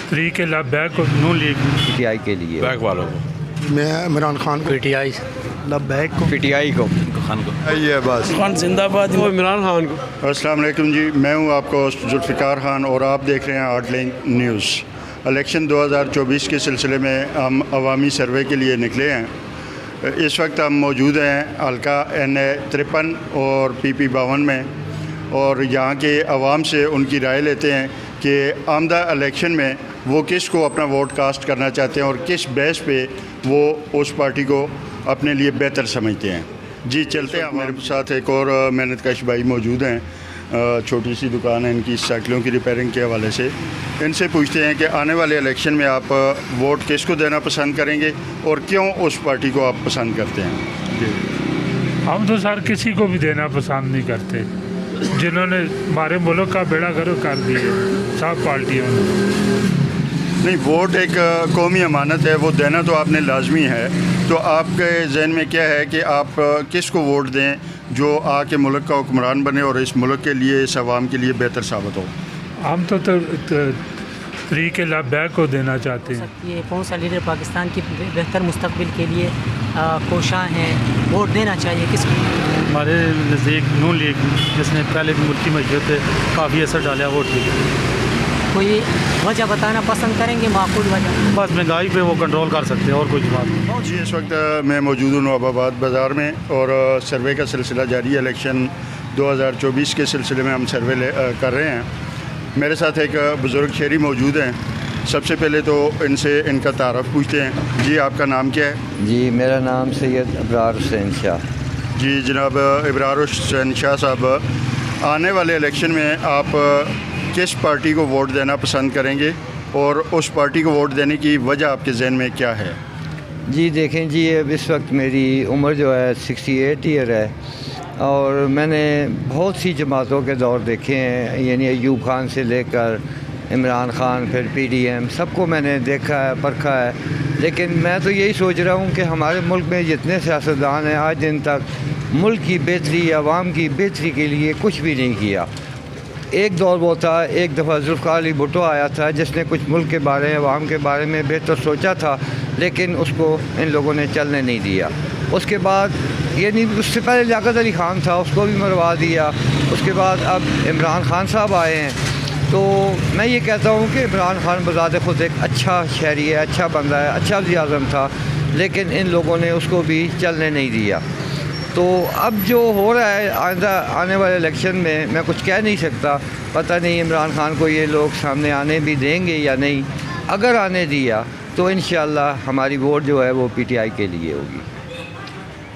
तरीके लबैक और नून league PTI के लिए बैक वालों को। मैं इमरान खान को पीटीआई लबैक को पीटीआई को खान को ये बस खान जिंदाबाद इमरान खान को। अस्सलाम वालेकुम जी, मैं हूं आपका जुल्फ़िकार खान और आप देख रहे हैं आर्टलिंक न्यूज़। इलेक्शन 2024 के सिलसिले में हम अवामी सर्वे के लिए निकले हैं। इस वक्त हम मौजूद हैं हल्का NA 53 और PP 52 में और यहाँ के अवाम से उनकी राय लेते हैं कि आमदा इलेक्शन में वो किस को अपना वोट कास्ट करना चाहते हैं और किस बेस पे वो उस पार्टी को अपने लिए बेहतर समझते हैं। जी चलते हैं। हमारे साथ एक और मेहनतकश भाई मौजूद हैं। छोटी सी दुकान है इनकी साइकिलों की रिपेयरिंग के हवाले से। इनसे पूछते हैं कि आने वाले इलेक्शन में आप वोट किसको देना पसंद करेंगे और क्यों उस पार्टी को आप पसंद करते हैं। जी हम तो सर किसी को भी देना पसंद नहीं करते, जिन्होंने हमारे मुल्क का बेड़ा गर्क कर दिए सब पार्टियों ने। नहीं, वोट एक कौमी अमानत है, वो देना तो आपने लाजमी है। तो आपके जहन में क्या है कि आप किस को वोट दें जो आके मुल्क का हुक्मरान बने और इस मुल्क के लिए, इस आवाम के लिए बेहतर साबित हो। हम तो तरीके लबैक को देना चाहते हैं। ये कौन सा लीडर पाकिस्तान की बेहतर मुस्तकबिल के लिए कोशां हैं, वोट देना चाहिए किसको? हमारे नज़दीक नून लीग, जिसने पहले भी मुल्की मशरूत पे काफ़ी असर डाला वोट लीग। कोई वजह बताना पसंद करेंगे, माकूल वजह? बस महंगाई पे वो कंट्रोल कर सकते हैं और कुछ बात नहीं। जी इस वक्त मैं मौजूद हूँ नवाबाबाद बाज़ार में और सर्वे का सिलसिला जारी है। इलेक्शन 2024 के सिलसिले में हम सर्वे कर रहे हैं। मेरे साथ एक बुज़ुर्ग शहरी मौजूद हैं। सबसे पहले तो इनसे इनका तारफ़ पूछते हैं। जी आपका नाम क्या है? जी मेरा नाम सैयद इब्रार हुसैन शाह। जी जनाब इब्रार हुसैन शाह साहब, आने वाले इलेक्शन में आप किस पार्टी को वोट देना पसंद करेंगे और उस पार्टी को वोट देने की वजह आपके जहन में क्या है? जी देखें जी, अब इस वक्त मेरी उम्र जो है 68 ईयर है और मैंने बहुत सी जमातों के दौर देखे हैं, यानी अयूब खान से लेकर इमरान खान, फिर PDM, सबको मैंने देखा है, परखा है। लेकिन मैं तो यही सोच रहा हूँ कि हमारे मुल्क में जितने सियासतदान हैं आज दिन तक मुल्क की बेहतरी, आवाम की बेहतरी के लिए कुछ भी नहीं किया। एक दौर वो था, एक दफ़ा जुल्फ़िकार अली भुट्टो आया था जिसने कुछ मुल्क के बारे में, आवाम के बारे में बेहतर सोचा था, लेकिन उसको इन लोगों ने चलने नहीं दिया। उसके बाद यानी उससे पहले लियाकत अली ख़ान था, उसको भी मरवा दिया। उसके बाद अब इमरान खान साहब आए हैं। तो मैं ये कहता हूँ कि इमरान खान बज़ात ख़ुद एक अच्छा शहरी है, अच्छा बंदा है, अच्छा वज़ीर-ए-आज़म था, लेकिन इन लोगों ने उसको भी चलने नहीं दिया। तो अब जो हो रहा है आने वाले इलेक्शन में मैं कुछ कह नहीं सकता। पता नहीं इमरान खान को ये लोग सामने आने भी देंगे या नहीं। अगर आने दिया तो इंशाअल्लाह हमारी वोट जो है वो PTI के लिए होगी।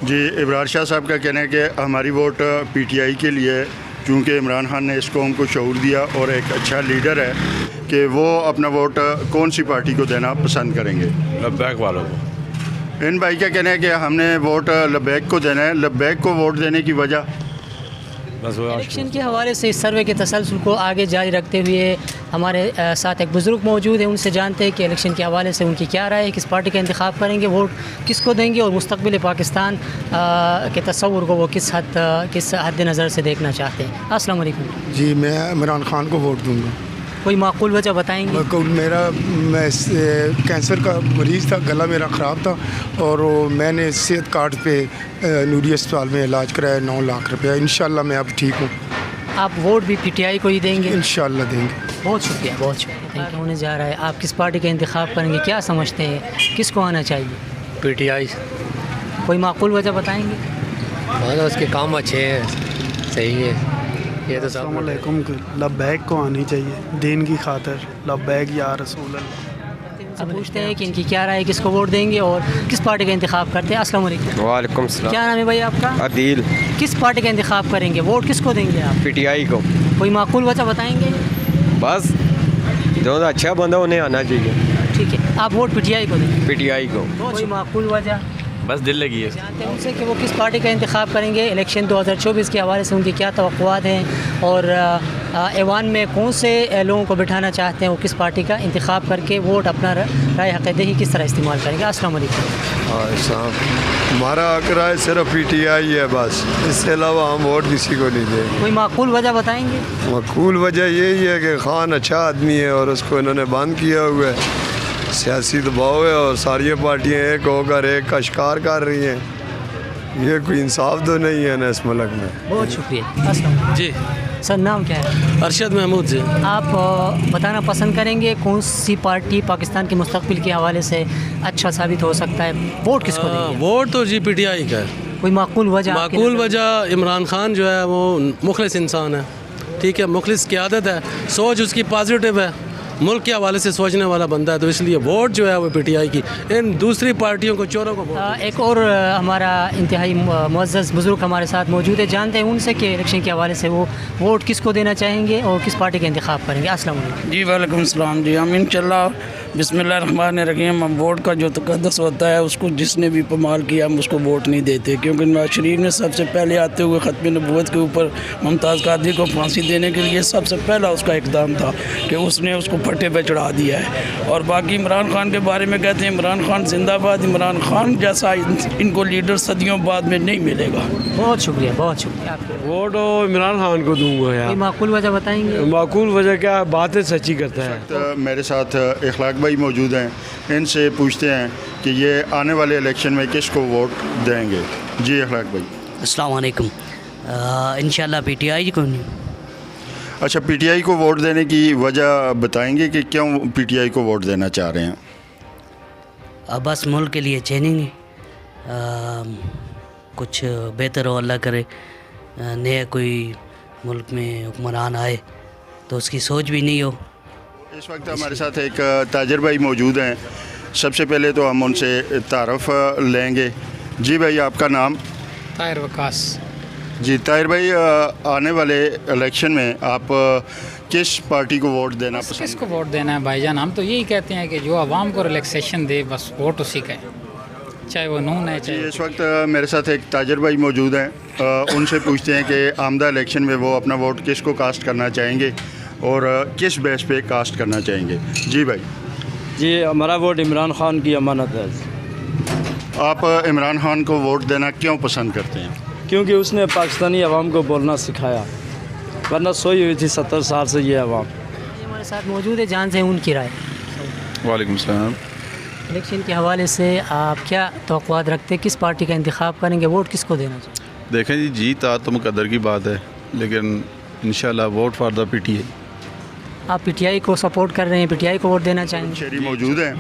जी इब्रार शाह साहब का कहना है कि हमारी वोट PTI के लिए है, चूँकि इमरान खान ने इस कौम को शऊर दिया और एक अच्छा लीडर है कि वो अपना वोट कौन सी पार्टी को देना पसंद करेंगे। बैक वालों को। इन भाई का कहना है कि हमने वोट लबैक को देना है। लबैक को वोट देने की वजह बस इलेक्शन के हवाले से इस सर्वे के तसलसल को आगे जारी रखते हुए हमारे साथ एक बुज़ुर्ग मौजूद है। उनसे जानते हैं कि इलेक्शन के हवाले से उनकी क्या राय है, किस पार्टी का इंतखाब करेंगे, वोट किसको देंगे और मुस्तकबिल पाकिस्तान के तस्वुर को वो किस हद नज़र से देखना चाहते हैं। अस्सलाम वालेकुम। जी मैं इमरान खान को वोट दूंगा। कोई माकूल वजह बताएंगे? मैं कैंसर का मरीज़ था, गला मेरा ख़राब था और मैंने सेहत कार्ड पे नूरी अस्पताल में इलाज कराया 9 लाख रुपया। इंशाल्लाह मैं अब ठीक हूँ। आप वोट भी PTI को ही देंगे? इंशाल्लाह देंगे। बहुत शुक्रिया, बहुत शुक्रिया। Thank you. होने जा रहा है, आप किस पार्टी का इंतखाब करेंगे, क्या समझते हैं किसको आना चाहिए? PTI। कोई माकूल वजह बताएंगे? हाँ उसके काम अच्छे हैं, सही है। ये तो अस्सलाम वालेकुम। लबैक को आनी चाहिए दीन की खातिर। लबैक या रसूल अल्लाह। अब पूछते हैं कि इनकी क्या राय है, किसको वोट देंगे और किस पार्टी का इंतखाब करते हैं। अस्सलाम वालेकुम। वालेकुम सलाम। क्या नाम है भाई आपका? अदील। किस पार्टी का इंतखाब करेंगे, वोट किसको देंगे आप? PTI को। कोई माकूल वजह बताएंगे? बस जो अच्छा बंदा उन्हें आना चाहिए। ठीक है, आप वोट PTI को देंगे? PTI को। कोई माकूल वजह? बस दिल लगी है। जानते हैं उनसे कि वो किस पार्टी का इंतखाब करेंगे, इलेक्शन 2024 के हवाले से उनकी क्या तवक्कुआत हैं और ऐवान में कौन से लोगों को बिठाना चाहते हैं, वो किस पार्टी का इंतखाब करके वोट अपना राय हक़ दही किस तरह इस्तेमाल करेंगे। अस्सलाम वालेकुम। हाँ साहब, हमारा आंकड़ा है सिर्फ पीटीआई है बस, इससे अलावा हम वोट किसी को नहीं देंगे। कोई माकूल वजह बताएंगे? माकूल वजह यही है कि खान अच्छा आदमी है और उसको इन्होंने बंद किया हुआ है। सियासी दबाव है और सारी पार्टियाँ एक होकर एक का शिकार कर रही हैं। ये कोई इंसाफ तो नहीं है ना इस मुल्क में। बहुत शुक्रिया। अस्सलाम जी सर, नाम क्या है? अरशद महमूद जी। आप बताना पसंद करेंगे कौन सी पार्टी पाकिस्तान के मुस्तकबिल के हवाले से अच्छा साबित हो सकता है? वोट किसको देंगे? वोट तो जी पीटीआई का है। कोई माकूल वजह? माकूल वजह इमरान खान जो है वो मुखलिस इंसान है, ठीक है, मुखलिस क़यादत है, सोच उसकी पॉजिटिव है, मुल्क के हवाले से सोचने वाला बंदा है, तो इसलिए वोट जो है वो पीटीआई की। इन दूसरी पार्टियों को चोरों को वोट। एक और हमारा इंतहाई मुअज़्ज़ज़ बुज़ुर्ग हमारे साथ मौजूद है, जानते हैं उनसे कि इलेक्शन के हवाले से वो वोट किसको देना चाहेंगे और किस पार्टी का इंतखाब करेंगे। अस्सलाम वालेकुम। जी वालेकुम सलाम जी। हम इंशाल्लाह बिस्मिल्लाहिर्रहमानिर्रहीम, हम वोट का जो तक़द्दुस होता है उसको जिसने भी पमाल किया हम उसको वोट नहीं देते, क्योंकि नवाज शरीफ ने सबसे पहले आते हुए ख़त्म नबूवत के ऊपर मुमताज़ कादरी को फांसी देने के लिए सबसे पहला उसका इक़दाम था कि उसने उसको फट्टे पे चढ़ा दिया है। और बाकी इमरान खान के बारे में कहते हैं इमरान खान जिंदाबाद, इमरान खान जैसा इनको लीडर सदियों बाद में नहीं मिलेगा। बहुत शुक्रिया, बहुत शुक्रिया। वोट इमरान खान को दूंगा यार। माकूल वजह बताएंगे? माकूल वजह क्या, बातें सच्ची करता है। तो मेरे साथ इखलाक भाई मौजूद हैं, इनसे पूछते हैं कि ये आने वाले इलेक्शन में किसको वोट देंगे। जी इखलाक भाई। अस्सलाम वालेकुम। इंशाल्लाह पीटीआई को नहीं। अच्छा, पीटीआई को वोट देने की वजह बताएंगे कि क्यों पीटीआई को वोट देना चाह रहे हैं? बस मुल्क के लिए चेंजिंग, कुछ बेहतर हो, अल्लाह करे नया कोई मुल्क में हुक्मरान आए तो उसकी सोच भी नहीं हो। इस वक्त हमारे साथ एक ताजर भाई मौजूद हैं, सबसे पहले तो हम उनसे तारफ़ लेंगे। जी भाई, आपका नाम? ताहिर वकास। जी ताहिर भाई, आने वाले इलेक्शन में आप किस पार्टी को वोट देना पसंद? किसको वोट देना है भाईजान? हम तो यही कहते हैं कि जो आवाम को रिलैक्सेशन दे, बस वोट उसी का है, चाहे वो नून है चाहे। इस वक्त मेरे साथ एक ताजर भाई मौजूद हैं, उनसे पूछते हैं कि आमदा इलेक्शन में वो अपना वोट किसको कास्ट करना चाहेंगे और किस बेस पे कास्ट करना चाहेंगे। जी भाई। जी हमारा वोट इमरान खान की अमानत है। आप इमरान खान को वोट देना क्यों पसंद करते हैं? क्योंकि उसने पाकिस्तानी अवाम को बोलना सिखाया, वरना सोई हुई थी 70 साल से ये अवाम। हमारे साथ मौजूद है, जान से उनकी राय। वालेकुम सलाम। इलेक्शन के हवाले से आप क्या तवक्कुआत रखते हैं, किस पार्टी का इंतखाब करेंगे, वोट किसको देना चाहिए? देखें जी, जीत आ तो मुकद्दर की बात है, लेकिन इंशाल्लाह वोट फॉर द पीटीआई। आप पीटीआई को सपोर्ट कर रहे हैं, पीटीआई को वोट देना चाहेंगे? शहरी मौजूद हैं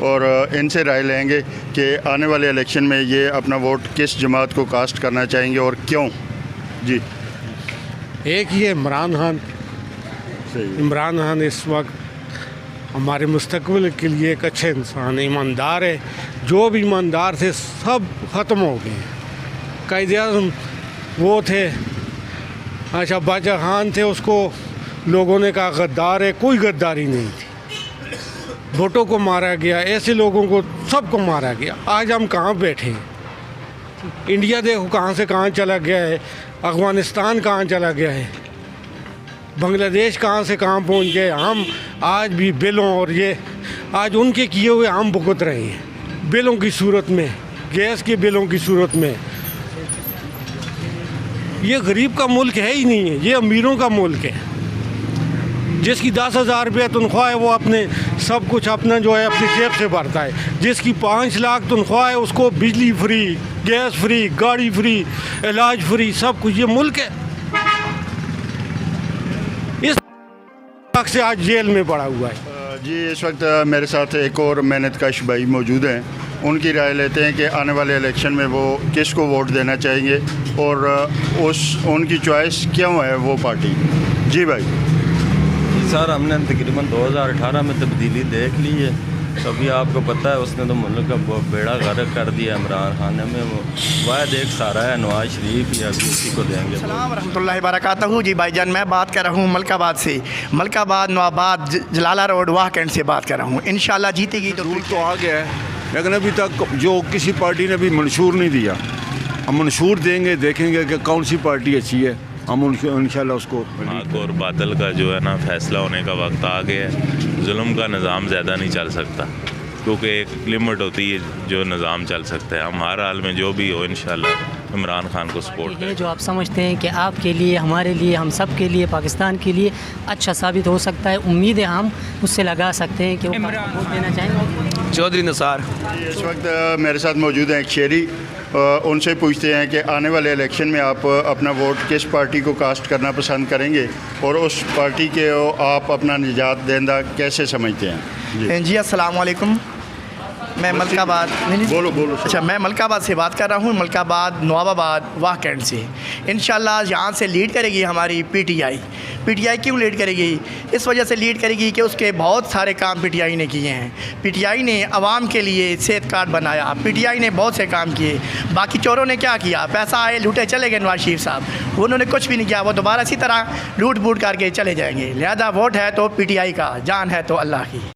और इनसे राय लेंगे कि आने वाले इलेक्शन में ये अपना वोट किस जमात को कास्ट करना चाहेंगे और क्यों। जी। एक ये इमरान खान, इमरान खान इस वक्त हमारे मुस्तकबिल के लिए एक अच्छे इंसान, ईमानदार है। जो भी ईमानदार थे सब ख़त्म हो गए। कायदे-ए-आज़म वो थे, अच्छा बादशाह खान थे, उसको लोगों ने कहा गद्दार है, कोई गद्दारी नहीं थी। भुट्टो को मारा गया, ऐसे लोगों को सबको मारा गया। आज हम कहाँ बैठे हैं? इंडिया देखो कहाँ से कहाँ चला गया है, अफ़गानिस्तान कहाँ चला गया है, बांग्लादेश कहाँ से कहाँ पहुँच गए। हम आज भी बिलों और ये आज उनके किए हुए हम भुगत रहे हैं, बिलों की सूरत में, गैस के बिलों की सूरत में। ये गरीब का मुल्क है ही नहीं है, ये अमीरों का मुल्क है। जिसकी 10,000 रुपये तनख्वाह है वो अपने सब कुछ अपना जो है अपनी जेब से भरता है। जिसकी 5 लाख तनख्वाह है उसको बिजली फ्री, गैस फ्री, गाड़ी फ्री, इलाज फ्री, सब कुछ। ये मुल्क है। इस लाख से आज जेल में पड़ा हुआ है। जी इस वक्त मेरे साथ एक और मेहनतकश भाई मौजूद हैं, उनकी राय लेते हैं कि आने वाले इलेक्शन में वो किसको वोट देना चाहेंगे और उनकी चॉइस क्यों है वो पार्टी। जी भाई। सर हमने तकरीबन 2018 में तब्दीली देख ली है, तो अभी आपको पता है उसने तो मुल्क का बेड़ा गर्क कर दिया इमरान खान ने। वाद एक सारा है नवाज शरीफ ही, अभी उसी को देंगे। अस्सलाम रहमतुल्लाहि बरकातहू। जी भाईजान, मैं बात कर रहा हूँ मलकाबाद से, मलकाबाद नवाबाद जलाला रोड वाह कैंट से बात कर रहा हूँ। इंशाल्लाह जीतेगी तो रूल तो आ गया है, लेकिन अभी तक जो किसी पार्टी ने भी मंशूर नहीं दिया। हम मंशूर देंगे, देखेंगे कि कौन सी पार्टी अच्छी है, हम इंशाल्लाह उसको। हक और बातिल का जो है ना फैसला होने का वक्त आ गया है। जुल्म का निज़ाम ज़्यादा नहीं चल सकता, क्योंकि एक लिमिट होती है जो निज़ाम चल सकता है। हम हर हाल में जो भी हो इंशाल्लाह इमरान खान को सपोर्ट ये जो आप समझते हैं कि आपके लिए, हमारे लिए, हम सब के लिए, पाकिस्तान के लिए अच्छा साबित हो सकता है, उम्मीदें हम उससे लगा सकते हैं कि वो वोट देना चाहेंगे। चौधरी निसार इस वक्त मेरे साथ मौजूद हैं एक शेरी, उनसे पूछते हैं कि आने वाले इलेक्शन में आप अपना वोट किस पार्टी को कास्ट करना पसंद करेंगे और उस पार्टी के आप अपना निजात देंदा कैसे समझते हैं? जी अस्सलाम वालेकुम, मैं मलकाबाद बोलो अच्छा, मैं मलकाबाद से बात कर रहा हूँ, मलकाबाद नवाबाबाद वाह कैंट से। इंशाल्लाह यहाँ से लीड करेगी हमारी पीटीआई। पीटीआई क्यों लीड करेगी? इस वजह से लीड करेगी कि उसके बहुत सारे काम पीटीआई ने किए हैं। पीटीआई ने आवाम के लिए सेहत कार्ड बनाया, पीटीआई ने बहुत से काम किए। बाकी चोरों ने क्या किया? पैसा आए लूटे चले गए नवाज शरीफ साहब, उन्होंने कुछ भी नहीं किया, वो दोबारा इसी तरह लूट बूट करके चले जाएंगे। लिहाजा वोट है तो पीटीआई का, जान है तो अल्लाह की।